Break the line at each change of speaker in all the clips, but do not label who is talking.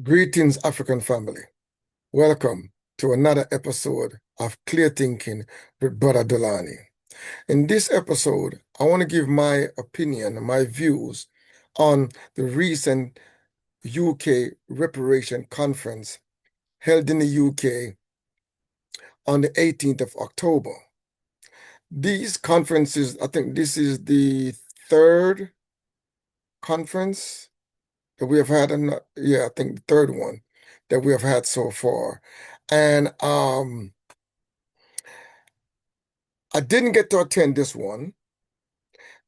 Greetings, African family. Welcome to another episode of Clear Thinking with Brother Dulani. In this episode, I want to give my opinion, my views on the recent UK Reparation Conference held in the UK on the 18th of October. These conferences, I think this is the third conference that we have had, and yeah, I think the third one that we have had so far. And I didn't get to attend this one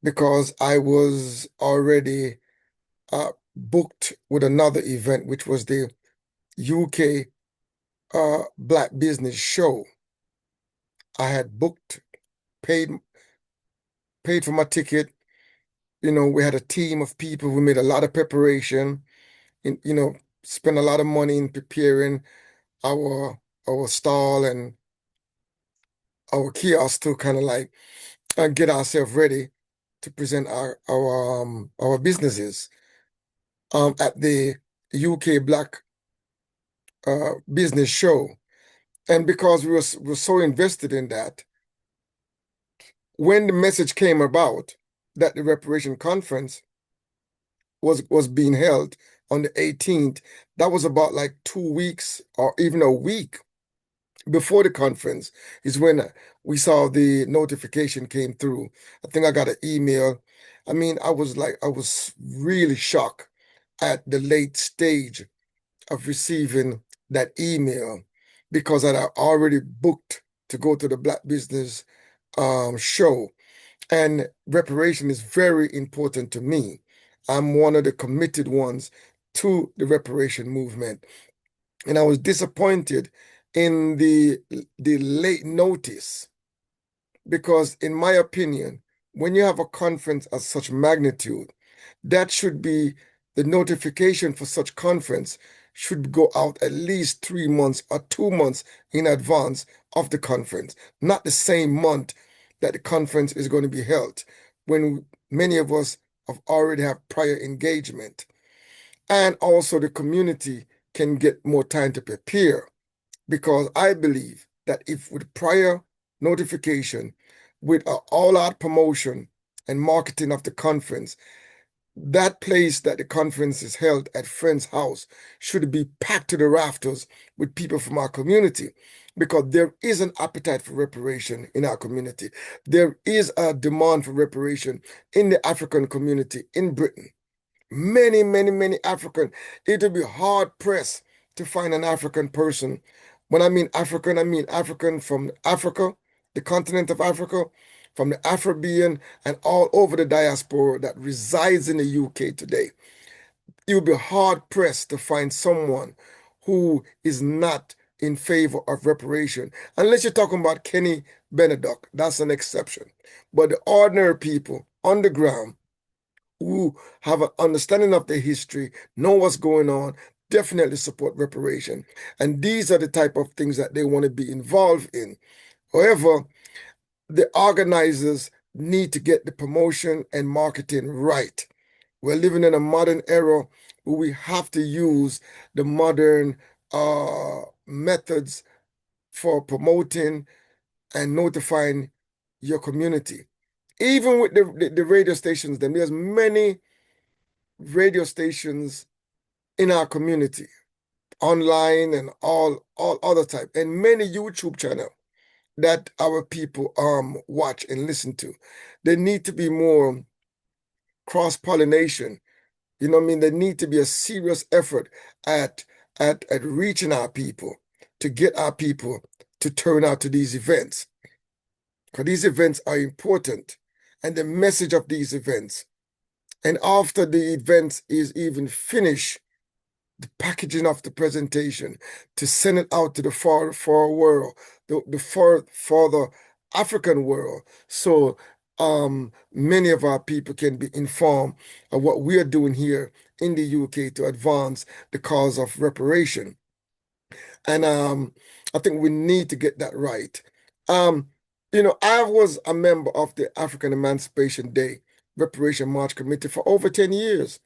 because I was already booked with another event, which was the UK Black Business Show. I had booked, paid, paid for my ticket. We had a team of people who made a lot of preparation, and spent a lot of money in preparing our our stall and our kiosk to kind of like get ourselves ready to present our businesses at the UK Black Business Show. And because we were so invested in that, when the message came about that the reparation conference was being held on the 18th, that was about like 2 weeks or even a week before the conference is when we saw the notification came through. I think I got an email. I mean, I was really shocked at the late stage of receiving that email because I had already booked to go to the Black Business show. And reparation is very important to me. I'm one of the committed ones to the reparation movement. And I was disappointed in the late notice because, in my opinion, when you have a conference of such magnitude, that should be the notification for such conference should go out at least 3 months or 2 months in advance of the conference, not the same month that the conference is going to be held, when many of us have already have prior engagement. And also the community can get more time to prepare because I believe that if with prior notification, with an all-out promotion and marketing of the conference, that place that the conference is held at Friend's house should be packed to the rafters with people from our community because there is an appetite for reparation in our community. There is a demand for reparation in the African community in Britain. Many, many, many African. It would be hard pressed to find an African person. When I mean African from Africa, the continent of Africa, from the Afrobean, and all over the diaspora that resides in the UK today. You would be hard pressed to find someone who is not in favor of reparation, unless you're talking about Kenny Benedok. That's an exception. But the ordinary people on the ground who have an understanding of the history, know what's going on, definitely support reparation. And these are the type of things that they want to be involved in. However, the organizers need to get the promotion and marketing right. We're living in a modern era where we have to use the modern methods for promoting and notifying your community. Even with the radio stations, there's many radio stations in our community, online and all other type, and many YouTube channel that our people watch and listen to. There need to be more cross-pollination. You know what I mean? There need to be a serious effort at at reaching our people to get our people to turn out to these events. Because these events are important and the message of these events. And after the event is even finished, the packaging of the presentation to send it out to the far world, for the African world, so many of our people can be informed of what we are doing here in the UK to advance the cause of reparation. And I think we need to get that right. Um, I was a member of the African Emancipation Day Reparation March Committee for over 10 years,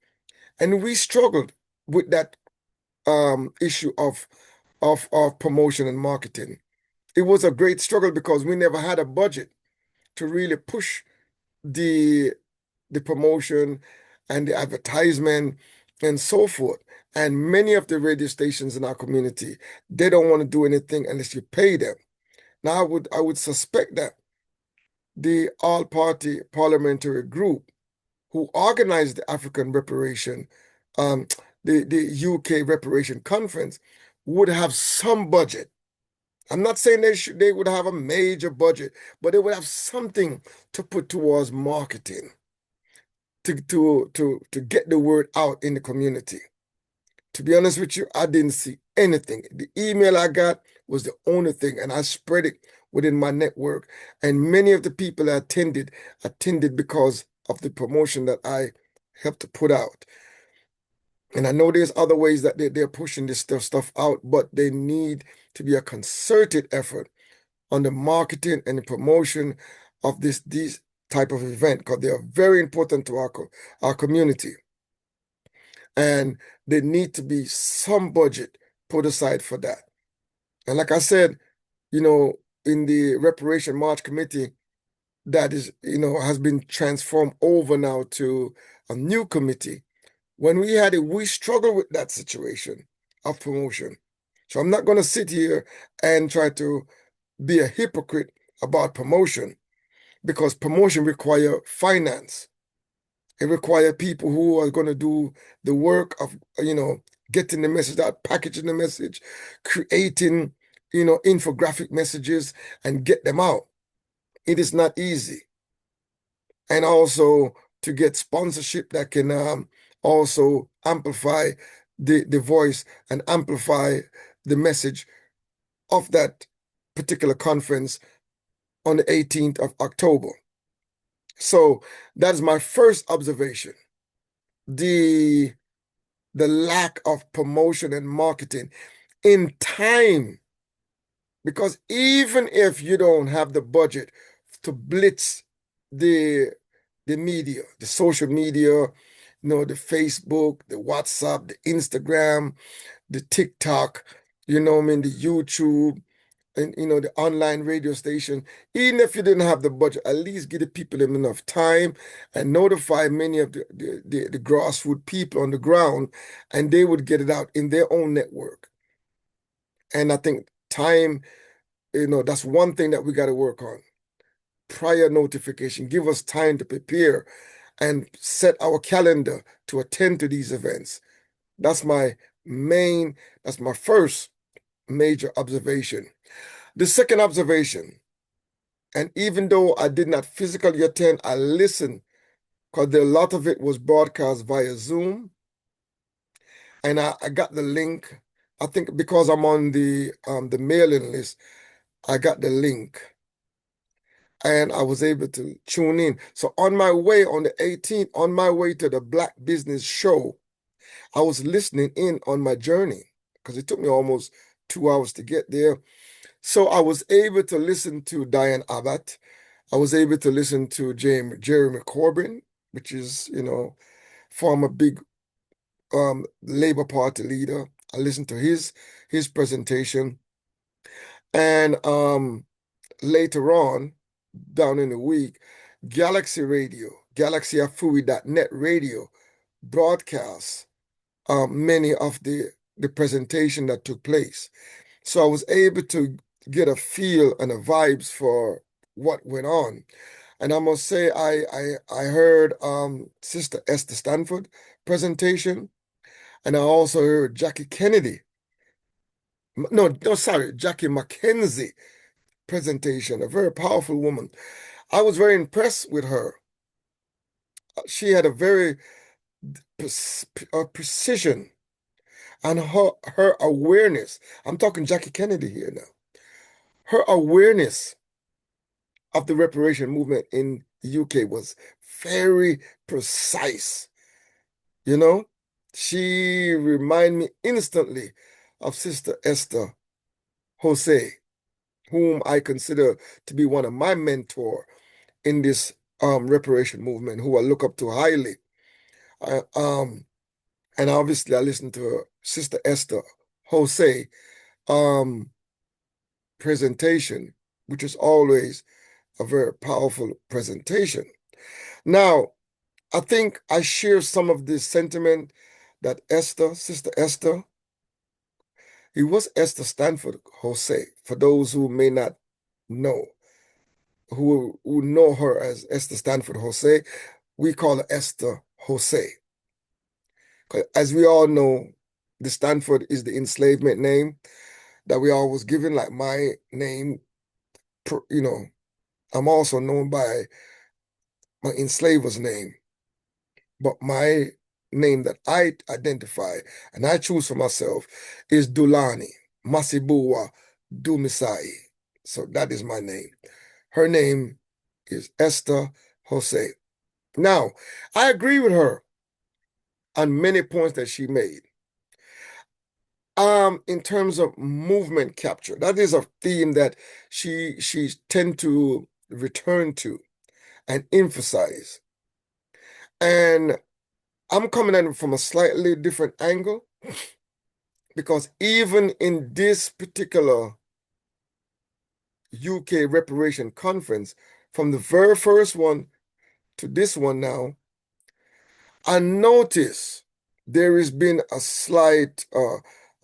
and we struggled with that issue of promotion and marketing. It was a great struggle because we never had a budget to really push the the promotion and the advertisement and so forth. And many of the radio stations in our community, they don't want to do anything unless you pay them. Now, I would suspect that the all-party parliamentary group who organized the African Reparation, um, the UK Reparation Conference, would have some budget. I'm not saying they would have a major budget, but they would have something to put towards marketing to get the word out in the community. To be honest with you, I didn't see anything. The email I got was the only thing, and I spread it within my network. And many of the people that attended because of the promotion that I helped to put out. And I know there's other ways that they're pushing this stuff out, but they need to be a concerted effort on the marketing and the promotion of these type of event because they are very important to our community. And there need to be some budget put aside for that. And like I said, in the Reparation March Committee, that is, has been transformed over now to a new committee. When we had it, we struggled with that situation of promotion. So I'm not going to sit here and try to be a hypocrite about promotion because promotion requires finance. It requires people who are going to do the work of, getting the message out, packaging the message, creating, infographic messages and get them out. It is not easy. And also to get sponsorship that can also amplify the voice and amplify the message of that particular conference on the 18th of October. So that is my first observation. The lack of promotion and marketing in time. Because even if you don't have the budget to blitz the media, the social media, the Facebook, the WhatsApp, the Instagram, the TikTok, the YouTube, and the online radio station, even if you didn't have the budget, at least give the people enough time and notify many of the grassroots people on the ground, and they would get it out in their own network. And I think time, that's one thing that we got to work on. Prior notification, give us time to prepare and set our calendar to attend to these events. That's my first major observation. The second observation, and even though I did not physically attend, I listened because a lot of it was broadcast via Zoom. And I got the link. I think because I'm on the mailing list, I got the link and I was able to tune in. So on my way on the 18th, on my way to the Black Business Show, I was listening in on my journey because it took me almost 2 hours to get there. So I was able to listen to Diane Abbott. I was able to listen to Jeremy Corbyn, which is, former big Labour Party leader. I listened to his presentation. And later on, down in the week, Galaxy Radio, GalaxyAfui.net radio broadcasts many of the presentation that took place. So I was able to get a feel and a vibes for what went on. And I must say, I heard Sister Esther Stanford presentation, and I also heard Jackie Kennedy. No, sorry, Jackie Mackenzie presentation, a very powerful woman. I was very impressed with her. She had a very precision and her awareness. I'm talking Jackie Kennedy here now. Her awareness of the reparation movement in the UK was very precise. She reminded me instantly of Sister Esther Jose, whom I consider to be one of my mentor in this reparation movement, who I look up to highly. And obviously I listen to Sister Esther Jose presentation, which is always a very powerful presentation. Now, I think I share some of this sentiment that Sister Esther, it was Esther Stanford Jose, for those who may not know, who know her as Esther Stanford Jose, we call her Esther Jose. As we all know, the Stanford is the enslavement name that we all was given, like my name, I'm also known by my enslaver's name, but my name that I identify and I choose for myself is Dulani, Masibuwa Dumisai. So that is my name. Her name is Esther Jose. Now, I agree with her on many points that she made. In terms of movement capture, that is a theme that she tend to return to and emphasize. And I'm coming at it from a slightly different angle, because even in this particular UK Reparation Conference, from the very first one to this one now, I notice there has been a slight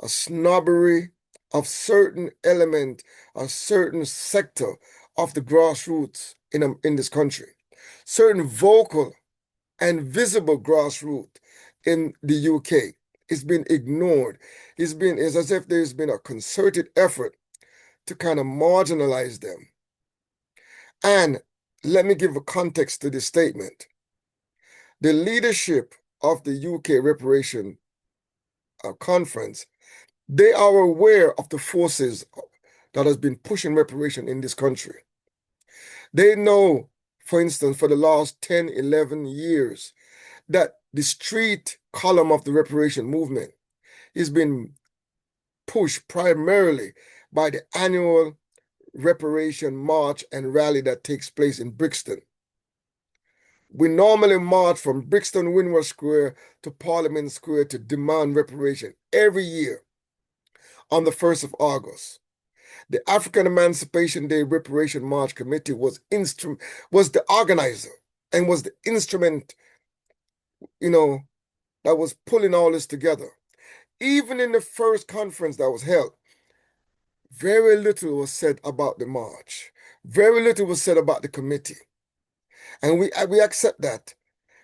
a snobbery of certain element, a certain sector of the grassroots in this country, certain vocal and visible grassroots in the UK. It's been ignored. It's as if there's been a concerted effort to kind of marginalize them. And let me give a context to this statement. The leadership of the UK Reparation Conference, they are aware of the forces that has been pushing reparation in this country. They know, for instance, for the last 10, 11 years, that the street column of the reparation movement has been pushed primarily by the annual reparation march and rally that takes place in Brixton. We normally march from Brixton Windward Square to Parliament Square to demand reparation every year on the 1st of August. The African Emancipation Day Reparation March Committee was the organizer and was the instrument, that was pulling all this together. Even in the first conference that was held, very little was said about the march. Very little was said about the committee. And we accept that,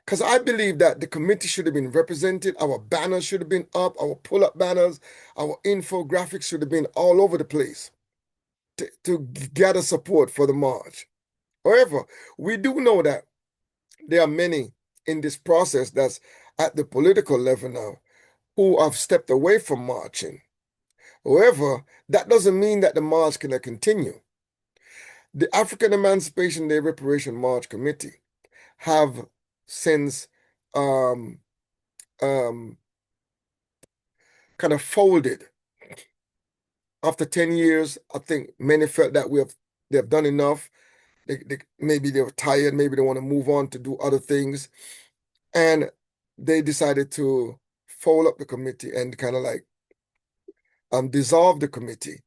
because I believe that the committee should have been represented. Our banners should have been up, our pull-up banners, our infographics should have been all over the place to gather support for the march. However, we do know that there are many in this process that's at the political level now who have stepped away from marching. However, that doesn't mean that the march cannot continue. The African Emancipation Day Reparation March Committee have since kind of folded. After 10 years, I think many felt that they have done enough. Maybe they were tired, maybe they want to move on to do other things. And they decided to fold up the committee and kind of like dissolve the committee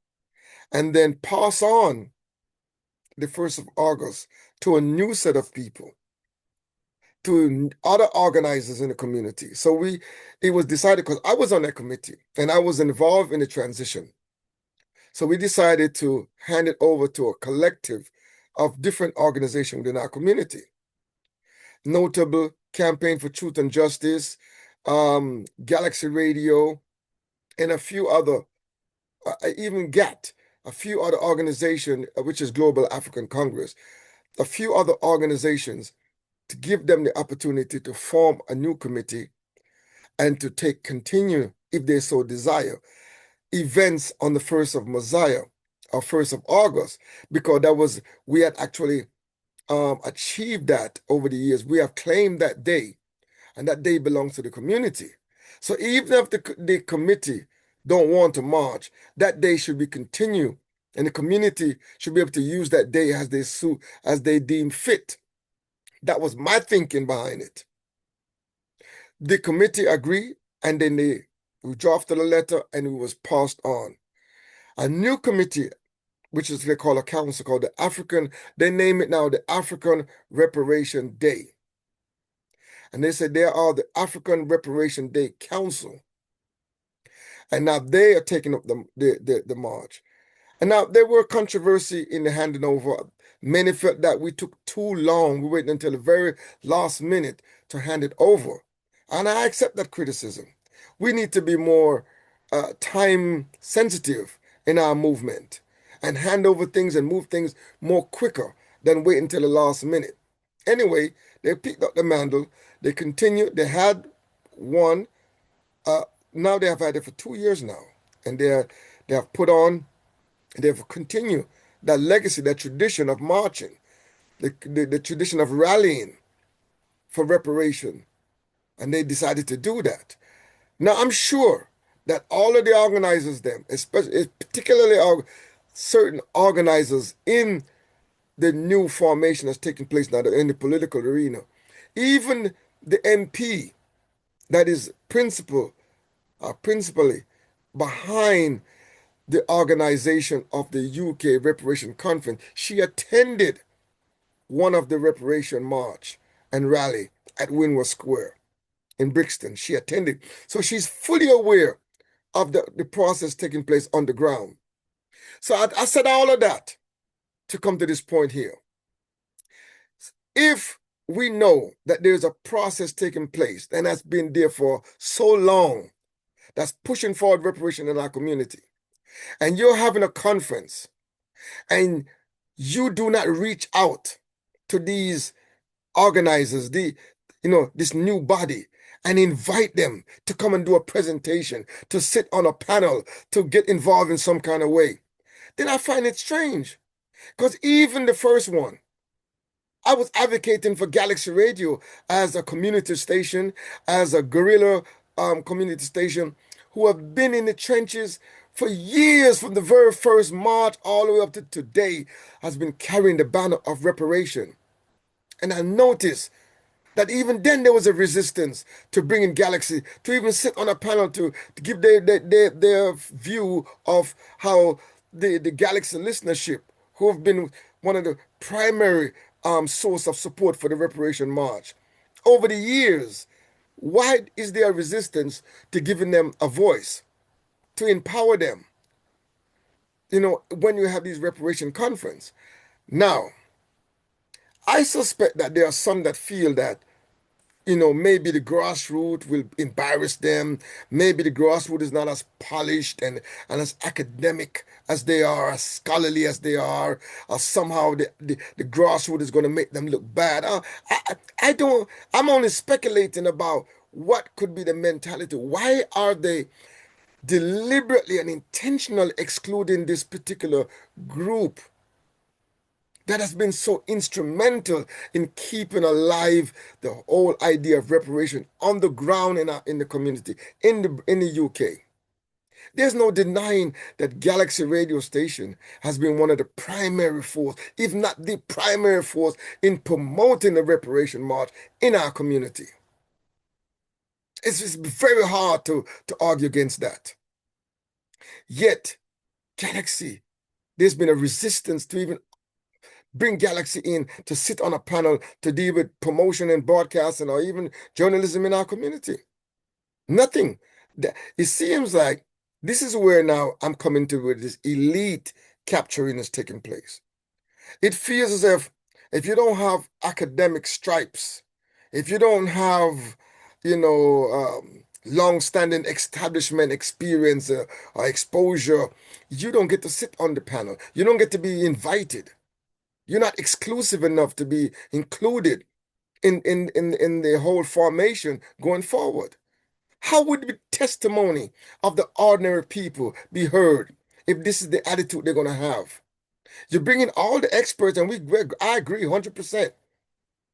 and then pass on the 1st of August to a new set of people, to other organizers in the community. So it was decided, because I was on that committee and I was involved in the transition. So we decided to hand it over to a collective of different organizations within our community. Notable Campaign for Truth and Justice, Galaxy Radio, and a few other, even GATT, a few other organizations, which is Global African Congress, a few other organizations, to give them the opportunity to form a new committee and to continue, if they so desire, events on the 1st of Messiah or 1st of August, because we had actually achieved that over the years. We have claimed that day, and that day belongs to the community. So even if the committee don't want to march, that day should be continued, and the community should be able to use that day as they deem fit. That was my thinking behind it. The committee agreed, and then We drafted a letter and it was passed on. A new committee, which is they call a council called the African, they name it now the African Reparation Day. And they said they are the African Reparation Day Council. And now they are taking up the march. And now there were controversy in the handing over. Many felt that we took too long. We waited until the very last minute to hand it over. And I accept that criticism. We need to be more time sensitive in our movement and hand over things and move things more quicker than wait until the last minute. Anyway, they picked up the mantle. They continued. They had one. Now they have had it for 2 years now. And they have put on, they've continued that legacy, that tradition of marching, the tradition of rallying for reparation. And they decided to do that. Now, I'm sure that all of the organizers, them, especially, particularly certain organizers in the new formation that's taking place now in the political arena, even the MP that is principally behind the organization of the UK Reparations Conference, she attended one of the reparation march and rally at Winworth Square in Brixton. She attended. So she's fully aware of the process taking place on the ground. So I said all of that to come to this point here. If we know that there's a process taking place and that's been there for so long, that's pushing forward reparation in our community, and you're having a conference and you do not reach out to these organizers, this new body, and invite them to come and do a presentation, to sit on a panel, to get involved in some kind of way, then I find it strange. Because even the first one, I was advocating for Galaxy Radio as a community station, as a guerrilla community station, who have been in the trenches for years, from the very first march all the way up to today, has been carrying the banner of reparation. And I noticed that even then there was a resistance to bringing Galaxy, to even sit on a panel to give their view of how the Galaxy listenership, who have been one of the primary source of support for the Reparation March. Over the years, why is there a resistance to giving them a voice, to empower them, when you have these reparation conference? Now, I suspect that there are some that feel that, maybe the grassroots will embarrass them. Maybe the grassroots is not as polished and as academic as they are, as scholarly as they are, or somehow the grassroots is going to make them look bad. I don't, I'm only speculating about what could be the mentality. Why are they deliberately and intentionally excluding this particular group that has been so instrumental in keeping alive the whole idea of reparation on the ground in the community, in the UK? There's no denying that Galaxy radio station has been one of the primary force, if not the primary force, in promoting the reparation march in our community. It's just very hard to argue against that. Yet, Galaxy, there's been a resistance to even bring Galaxy in to sit on a panel to deal with promotion and broadcasting or even journalism in our community. Nothing. It seems like this is where now I'm coming to where this elite capturing is taking place. It feels as if you don't have academic stripes, if you don't have, long-standing establishment experience or exposure, you don't get to sit on the panel. You don't get to be invited. You're not exclusive enough to be included in the whole formation going forward. How would the testimony of the ordinary people be heard if this is the attitude they're going to have? You bring in all the experts, and I agree 100%.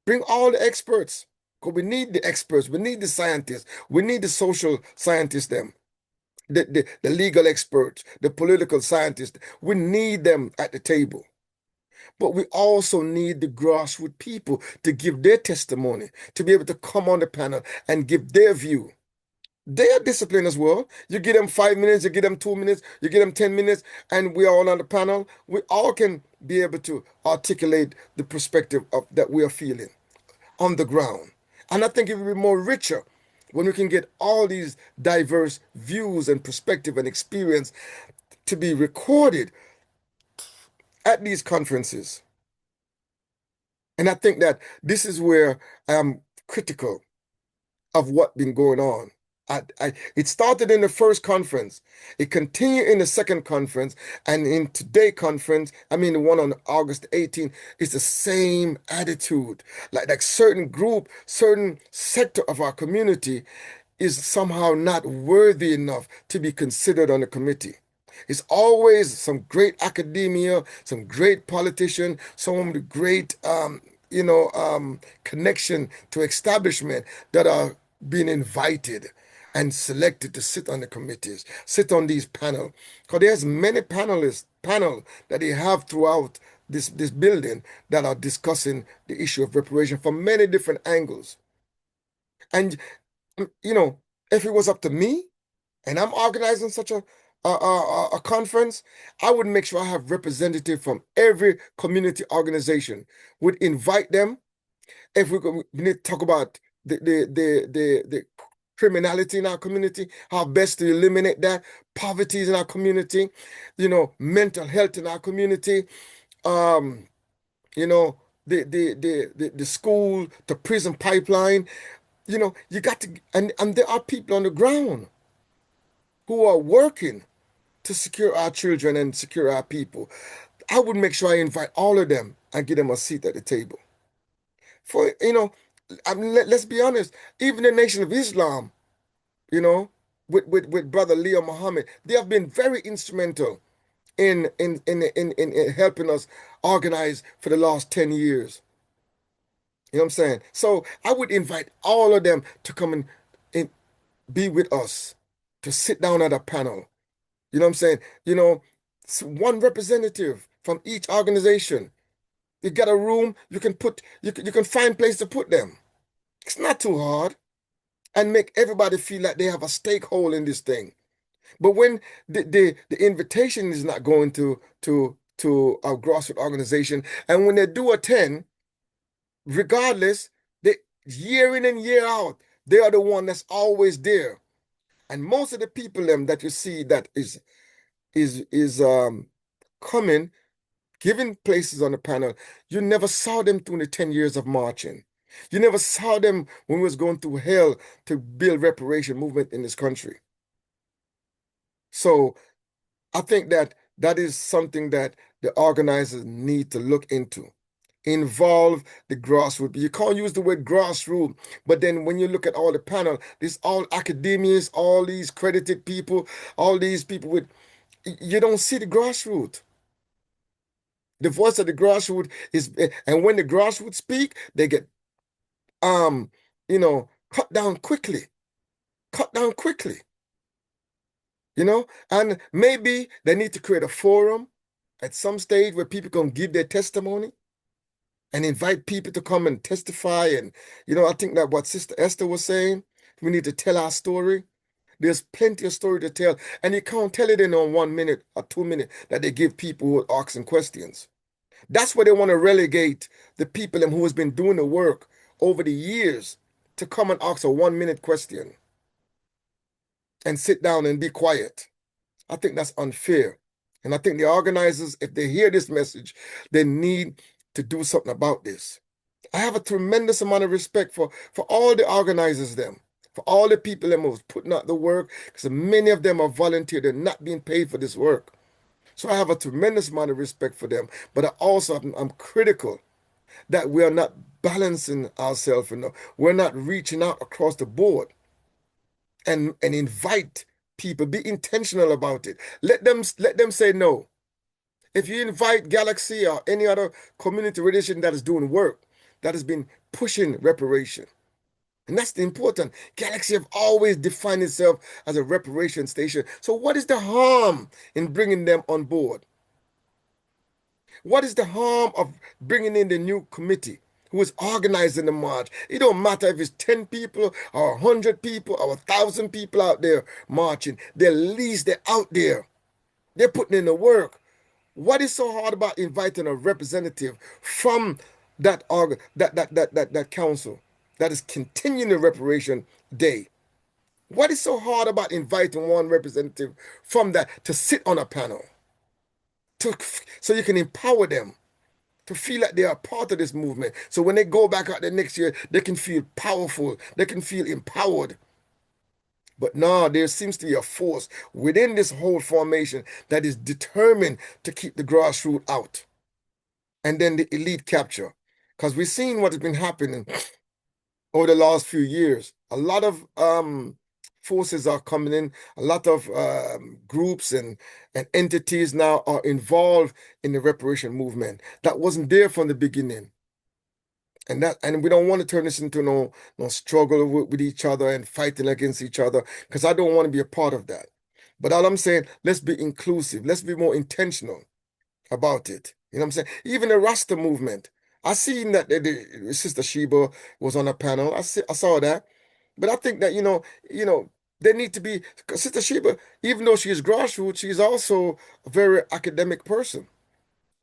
Bring all the experts, because we need the experts, we need the scientists, we need the social scientists, the legal experts, the political scientists. We need them at the table. But we also need the grassroots people to give their testimony, to be able to come on the panel and give their view. They are disciplined as well. You give them 5 minutes, you give them 2 minutes, you give them 10 minutes, and we are all on the panel. We all can be able to articulate the perspective of that we are feeling on the ground. And I think it will be more richer when we can get all these diverse views and perspective and experience to be recorded at these conferences. And I think that this is where I am critical of what been going on. It started in the first conference. It continued in the second conference. And in today's conference, I mean, the one on August 18th, it's the same attitude. Like certain group, certain sector of our community is somehow not worthy enough to be considered on the committee. It's always some great academia, some great politician, someone with great, connection to establishment that are being invited and selected to sit on the committees, sit on these panels. Because there's many panel that they have throughout this building that are discussing the issue of reparation from many different angles. And if it was up to me, and I'm organizing such a conference, I would make sure I have representative from every community organization. Would invite them. If we need to talk about the criminality in our community, how best to eliminate that, poverty in our community, mental health in our community, um, you know, the school, the prison pipeline, you got to, and there are people on the ground who are working to secure our children and secure our people. I would make sure I invite all of them and give them a seat at the table. For, I mean, let's be honest, even the Nation of Islam, you know, with Brother Leo Muhammad, they have been very instrumental in helping us organize for the last 10 years. You know what I'm saying? So I would invite all of them to come and be with us, to sit down at a panel. You know what I'm saying? One representative from each organization. You got a room, you can find place to put them. It's not too hard, and make everybody feel like they have a stakeholder in this thing. But when the invitation is not going to a grassroots organization, and when they do attend, regardless, they year in and year out, they are the one that's always there. And most of the people them that you see that is coming, giving places on the panel, you never saw them through the 10 years of marching. You never saw them when we was going through hell to build reparation movement in this country. So I think that is something that the organizers need to look into. Involve the grassroots. You can't use the word grassroots, but then when you look at all the panel, this all academics, all these credited people, all these people with, you don't see the grassroots. The voice of the grassroots is, and when the grassroots speak, they get, cut down quickly, cut down quickly, and maybe they need to create a forum at some stage where people can give their testimony and invite people to come and testify. And, I think that what Sister Esther was saying, we need to tell our story. There's plenty of story to tell, and you can't tell it in on 1 minute or 2 minutes that they give people who are asking questions. That's where they want to relegate the people who has been doing the work over the years to come and ask a 1 minute question and sit down and be quiet. I think that's unfair. And I think the organizers, if they hear this message, they need to do something about this. I have a tremendous amount of respect for all the organizers them, for all the people them who's putting out the work, because many of them are volunteer. They're not being paid for this work. So I have a tremendous amount of respect for them. But I'm critical that we are not balancing ourselves enough. We're not reaching out across the board and invite people. Be intentional about it. Let them say no. If you invite Galaxy or any other community relation that is doing work, that has been pushing reparation, and that's the important. Galaxy have always defined itself as a reparation station. So what is the harm in bringing them on board? What is the harm of bringing in the new committee who is organizing the march. It don't matter if it's 10 people or 100 people or 1,000 people out there marching. At least they're out there. They're putting in the work. What is so hard about inviting a representative from that council that is continuing the reparation day? What is so hard about inviting one representative from that to sit on a panel so you can empower them to feel like they are part of this movement? So when they go back out there next year, they can feel powerful, they can feel empowered. But no, there seems to be a force within this whole formation that is determined to keep the grassroots out and then the elite capture. Because we've seen what has been happening over the last few years. A lot of forces are coming in, a lot of groups and entities now are involved in the reparation movement that wasn't there from the beginning. And we don't want to turn this into no struggle with each other and fighting against each other, because I don't want to be a part of that. But all I'm saying, let's be inclusive. Let's be more intentional about it. You know what I'm saying? Even the Rasta movement. I seen that Sister Sheba was on a panel. I saw that. But I think that, they need to be, 'cause Sister Sheba, even though she is grassroots, she's also a very academic person.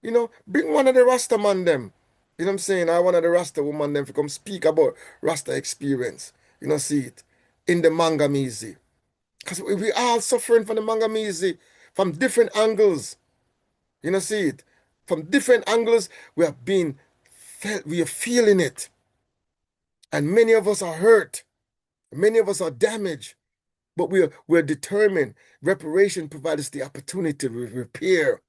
Bring one of the Rasta man them. You know what I'm saying? I one of the Rasta woman them to come speak about Rasta experience. See it in the Mangamizi. Because we all suffering from the Mangamizi from different angles. See it. From different angles, we are feeling it. And many of us are hurt. Many of us are damaged. But we're determined. Reparation provides us the opportunity to repair.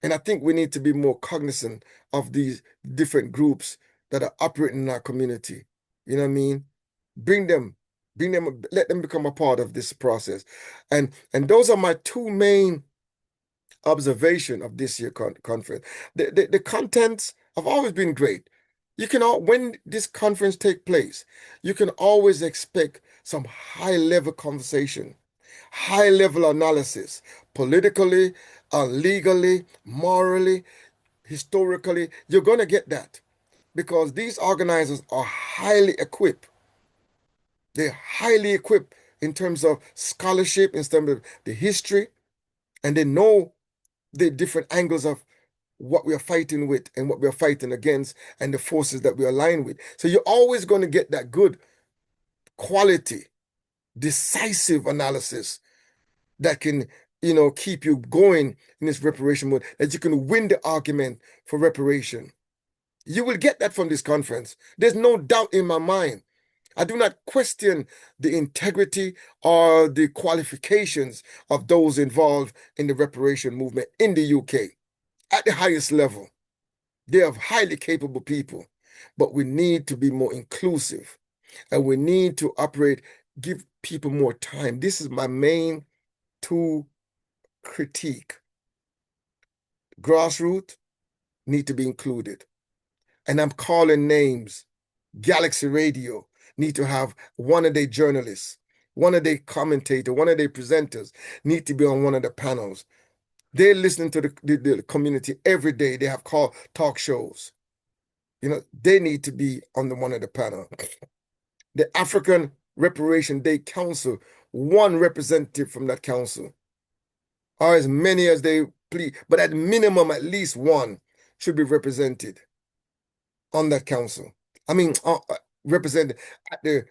And I think we need to be more cognizant of these different groups that are operating in our community. You know what I mean? Bring them, let them become a part of this process. And those are my two main observation of this year conference. The contents have always been great. When this conference take place, you can always expect some high-level conversation, high-level analysis, politically, legally, morally, historically. You're going to get that because these organizers are highly equipped. They're highly equipped in terms of scholarship, in terms of the history, and they know the different angles of what we are fighting with and what we are fighting against and the forces that we align with. So you're always going to get that good quality, decisive analysis that can, keep you going in this reparation mode, that you can win the argument for reparation. You will get that from this conference. There's no doubt in my mind. I do not question the integrity or the qualifications of those involved in the reparation movement in the UK at the highest level. They are highly capable people, but we need to be more inclusive and we need to give people more time. This is my main two critique. Grassroots need to be included. And I'm calling names. Galaxy Radio need to have one of their journalists, one of their commentators, one of their presenters need to be on one of the panels. They're listening to the community every day. They have talk shows. They need to be on one of the panel. The Afrikan Reparations Day Council, one representative from that council, or as many as they please, but at minimum, at least one should be represented on that council. I mean, represented at the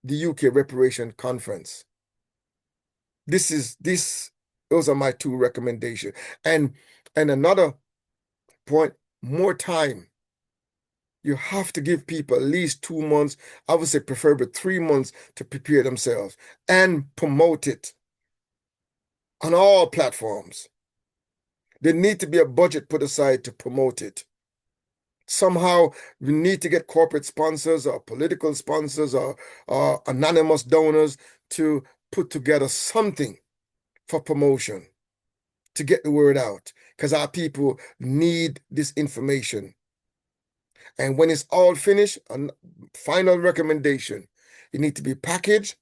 UK Reparations Conference. Those are my two recommendations. And another point, more time. You have to give people at least 2 months, I would say preferably 3 months to prepare themselves and promote it on all platforms. There need to be a budget put aside to promote it. Somehow we need to get corporate sponsors or political sponsors or anonymous donors to put together something for promotion to get the word out, because our people need this information. And when it's all finished, a final recommendation, it need to be packaged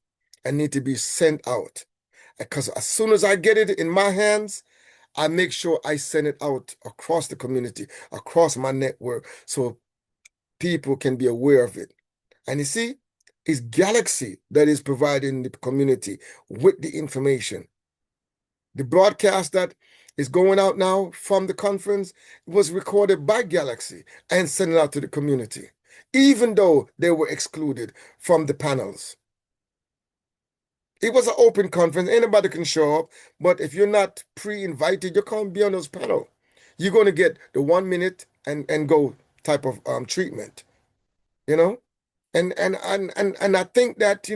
and need to be sent out. Because as soon as I get it in my hands, I make sure I send it out across the community, across my network, so people can be aware of it. And you see, it's Galaxy that is providing the community with the information. The broadcast that is going out now from the conference was recorded by Galaxy and sent out to the community, even though they were excluded from the panels. It was an open conference. Anybody can show up, but if you're not pre-invited, you can't be on those panel. You're going to get the 1 minute and go type of treatment, you know? And I think that,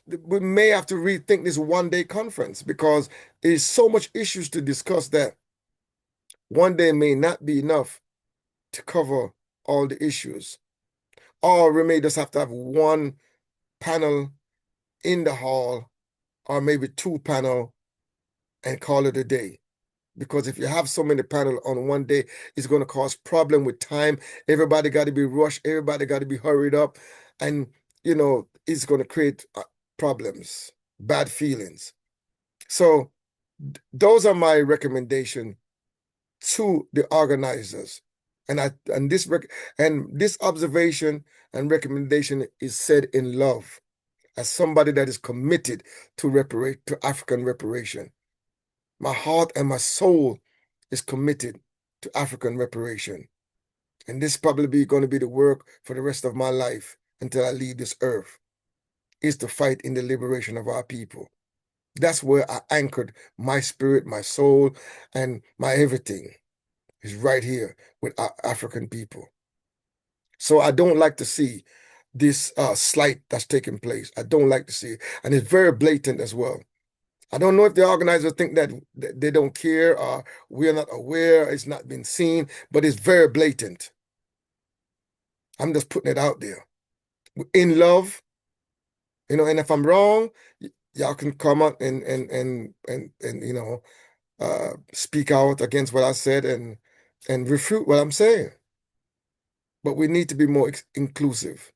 we may have to rethink this 1 day conference because there's so much issues to discuss that 1 day may not be enough to cover all the issues. Or we may just have to have one panel in the hall or maybe two panel and call it a day. Because if you have so many panel on 1 day, it's going to cause problem with time. Everybody got to be rushed. Everybody got to be hurried up. And, it's going to create problems, bad feelings. So those are my recommendation to the organizers. And this observation and recommendation is said in love as somebody that is committed to African reparation. My heart and my soul is committed to African reparation. And this probably going to be the work for the rest of my life until I leave this earth, is to fight in the liberation of our people. That's where I anchored my spirit, my soul, and my everything is right here with our African people. So I don't like to see this slight that's taking place. I don't like to see it. And it's very blatant as well. I don't know if the organizers think that they don't care or we're not aware, it's not been seen, but it's very blatant. I'm just putting it out there. In love, and if I'm wrong, y'all can come out and speak out against what I said and refute what I'm saying. But we need to be more inclusive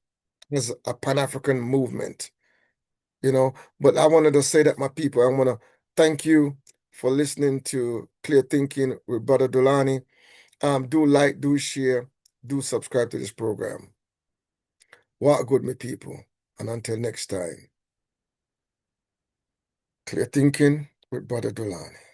as a Pan-African movement, But I wanted to say that, my people, I want to thank you for listening to Clear Thinking with Brother Dulani. Do like, do share, do subscribe to this program. What good, my people. And until next time, Clear Thinking with Brother Dulani.